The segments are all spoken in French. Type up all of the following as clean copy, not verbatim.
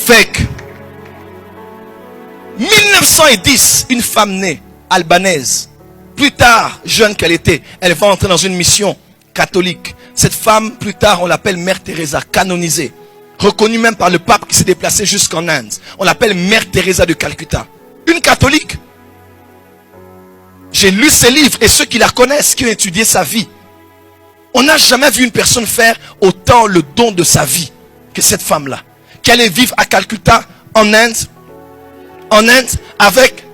Fake. 1910, une femme née, albanaise. Plus tard, jeune qu'elle était, elle va entrer dans une mission catholique. Cette femme, plus tard, on l'appelle Mère Teresa, canonisée. Reconnue même par le pape qui s'est déplacé jusqu'en Inde. On l'appelle Mère Teresa de Calcutta. Une catholique. J'ai lu ses livres et ceux qui la connaissent, qui ont étudié sa vie. On n'a jamais vu une personne faire autant le don de sa vie que cette femme-là. Qui allait vivre à Calcutta, en Inde, avec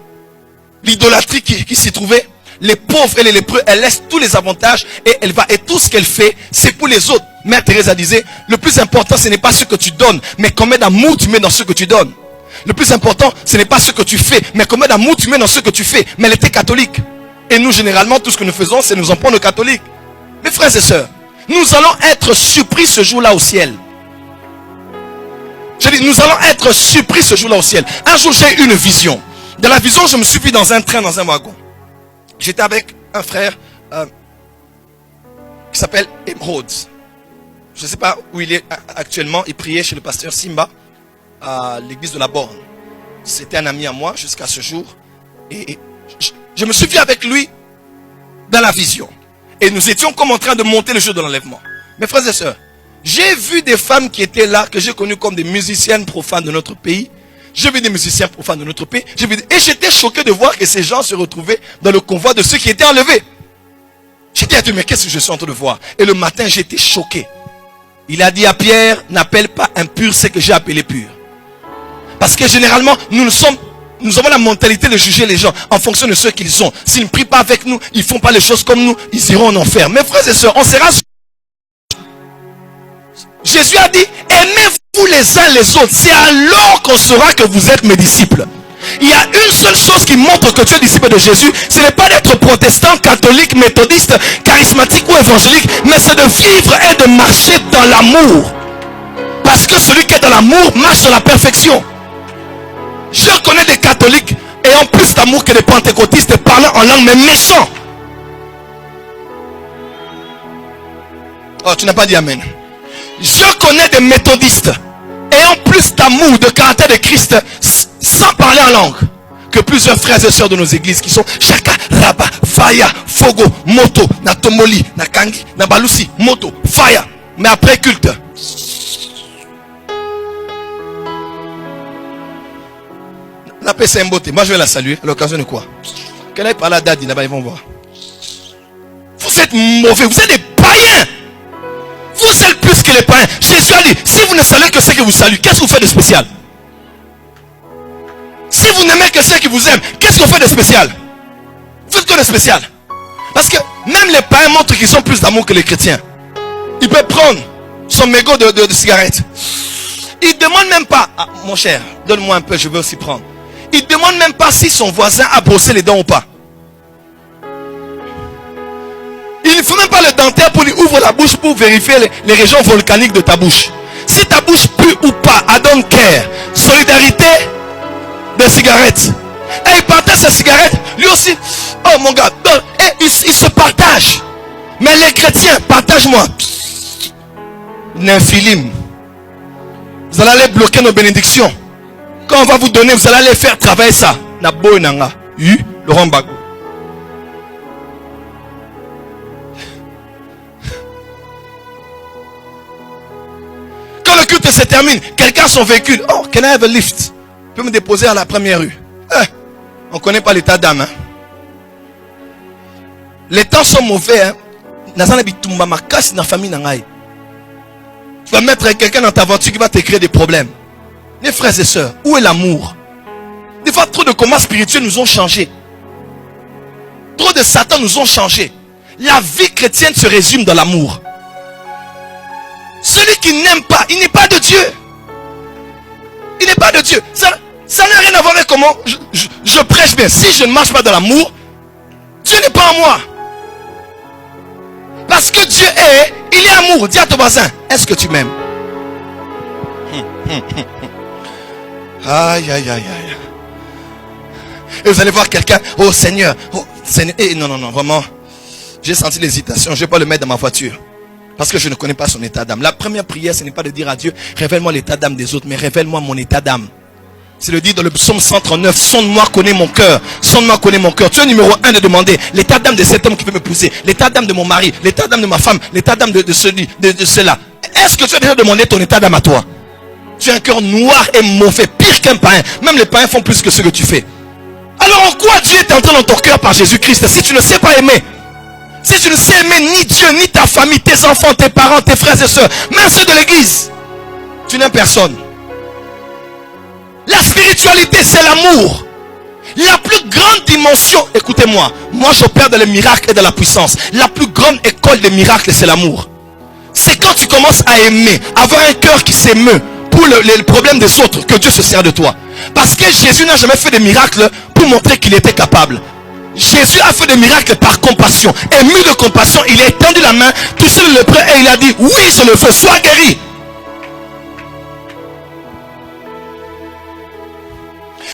l'idolâtrie qui s'y trouvait. Les pauvres et les lépreux, elle laisse tous les avantages et tout ce qu'elle fait, c'est pour les autres. Mère Teresa disait, le plus important, ce n'est pas ce que tu donnes, mais combien d'amour tu mets dans ce que tu donnes. Le plus important, ce n'est pas ce que tu fais, mais combien d'amour tu mets dans ce que tu fais. Mais elle était catholique. Et nous, généralement, tout ce que nous faisons, c'est nous en prendre aux catholiques. Mes frères et sœurs, nous allons être surpris ce jour-là au ciel. Je dis, nous allons être surpris ce jour-là au ciel. Un jour, j'ai eu une vision. Dans la vision, je me suis vu dans un train, dans un wagon. J'étais avec un frère qui s'appelle Emerald. Je ne sais pas où il est actuellement. Il priait chez le pasteur Simba à l'église de la Borne. C'était un ami à moi jusqu'à ce jour. Et je me suis vu avec lui dans la vision. Et nous étions comme en train de monter le jour de l'enlèvement. Mes frères et sœurs, j'ai vu des femmes qui étaient là, que j'ai connues comme des musiciennes profanes de notre pays. J'ai vu des musiciens profanes de notre pays. Et j'étais choqué de voir que ces gens se retrouvaient dans le convoi de ceux qui étaient enlevés. J'ai dit à Dieu, mais qu'est-ce que je suis en train de voir? Et le matin, j'étais choqué. Il a dit à Pierre, n'appelle pas impur ce que j'ai appelé pur. Parce que généralement, nous avons la mentalité de juger les gens en fonction de ce qu'ils ont. S'ils ne prient pas avec nous, ils ne font pas les choses comme nous, ils iront en enfer. Mes frères et sœurs, on sera... Jésus a dit, aimez-vous les uns les autres. C'est alors qu'on saura que vous êtes mes disciples. Il y a une seule chose qui montre que tu es disciple de Jésus. Ce n'est pas d'être protestant, catholique, méthodiste, charismatique ou évangélique. Mais c'est de vivre et de marcher dans l'amour. Parce que celui qui est dans l'amour marche dans la perfection. Je connais des catholiques ayant plus d'amour que des pentecôtistes parlant en langue mais méchants. Oh, tu n'as pas dit amen. Je connais des méthodistes ayant plus d'amour, de caractère de Christ sans parler en langue que plusieurs frères et sœurs de nos églises qui sont Chaka, Raba, Faya, Fogo, Moto, Natomoli, Nakangi, Nabalusi, Moto, Faya. Mais après culte. La paix c'est un beauté. Moi je vais la saluer. À l'occasion de quoi? Qu'elle aille parler à Daddy là-bas, ils vont voir. Vous êtes mauvais, vous êtes des païens. Vous êtes plus que les païens. Jésus a dit, si vous ne saluez que ceux qui vous saluent, qu'est-ce que vous faites de spécial? Si vous n'aimez que ceux qui vous aiment, qu'est-ce que vous faites de spécial? Vous faites quoi de spécial? Parce que même les païens montrent qu'ils ont plus d'amour que les chrétiens. Il peut prendre son mégot de cigarette. Il ne demande même pas, ah, mon cher, donne-moi un peu, je veux aussi prendre. Il ne demande même pas si son voisin a brossé les dents ou pas. Il ne faut même pas le dentaire pour lui ouvrir la bouche pour vérifier les régions volcaniques de ta bouche. Si ta bouche pue ou pas, I don't care. Solidarité de cigarettes. Et il partage sa cigarette, lui aussi. Oh mon gars, et il se partage. Mais les chrétiens, partage-moi. Nymphilim. Vous allez aller bloquer nos bénédictions. Quand on va vous donner, vous allez aller faire travailler ça. Nabo Nanga. Laurent Bagou. Quand le culte se termine, quelqu'un a son véhicule. Oh, can I have a lift? Peut me déposer à la première rue. On ne connaît pas l'état d'âme. Hein? Les temps sont mauvais. Hein? Tu vas mettre quelqu'un dans ta voiture qui va te créer des problèmes. Mes frères et sœurs, où est l'amour? Des fois, trop de combats spirituels nous ont changé. Trop de Satan nous ont changé. La vie chrétienne se résume dans l'amour. Celui qui n'aime pas, il n'est pas de Dieu. Il n'est pas de Dieu. Ça n'a rien à voir avec comment je prêche bien. Si je ne marche pas dans l'amour, Dieu n'est pas en moi. Parce que Dieu est, il est amour. Dis à ton voisin, est-ce que tu m'aimes? Aïe, aïe, aïe, aïe. Et vous allez voir quelqu'un, oh Seigneur, et non, vraiment, j'ai senti l'hésitation, je ne vais pas le mettre dans ma voiture. Parce que je ne connais pas son état d'âme. La première prière, ce n'est pas de dire à Dieu, révèle-moi l'état d'âme des autres, mais révèle-moi mon état d'âme. C'est de dire dans le psaume 139, sonde-moi, connais mon cœur. Sonde-moi, connais mon cœur. Tu es numéro 1 de demander l'état d'âme de cet homme qui veut m'épouser, l'état d'âme de mon mari, l'état d'âme de ma femme, l'état d'âme de cela. Est-ce que tu as déjà demandé ton état d'âme à toi? Tu as un cœur noir et mauvais, pire qu'un païen. Même les païens font plus que ce que tu fais. Alors en quoi Dieu est entré dans ton cœur par Jésus-Christ? Si tu ne sais pas aimer, si tu ne sais aimer ni Dieu, ni ta famille, tes enfants, tes parents, tes frères et sœurs, même ceux de l'église, tu n'aimes personne. La spiritualité, c'est l'amour. La plus grande dimension, écoutez-moi, moi j'opère dans les miracles et dans la puissance. La plus grande école des miracles, c'est l'amour. C'est quand tu commences à aimer, avoir un cœur qui s'émeut pour les problèmes des autres, que Dieu se sert de toi. Parce que Jésus n'a jamais fait de miracles pour montrer qu'il était capable. Jésus a fait des miracles par compassion. Ému de compassion, il a étendu la main, touché le lépreux et il a dit, oui, je le fais, sois guéri.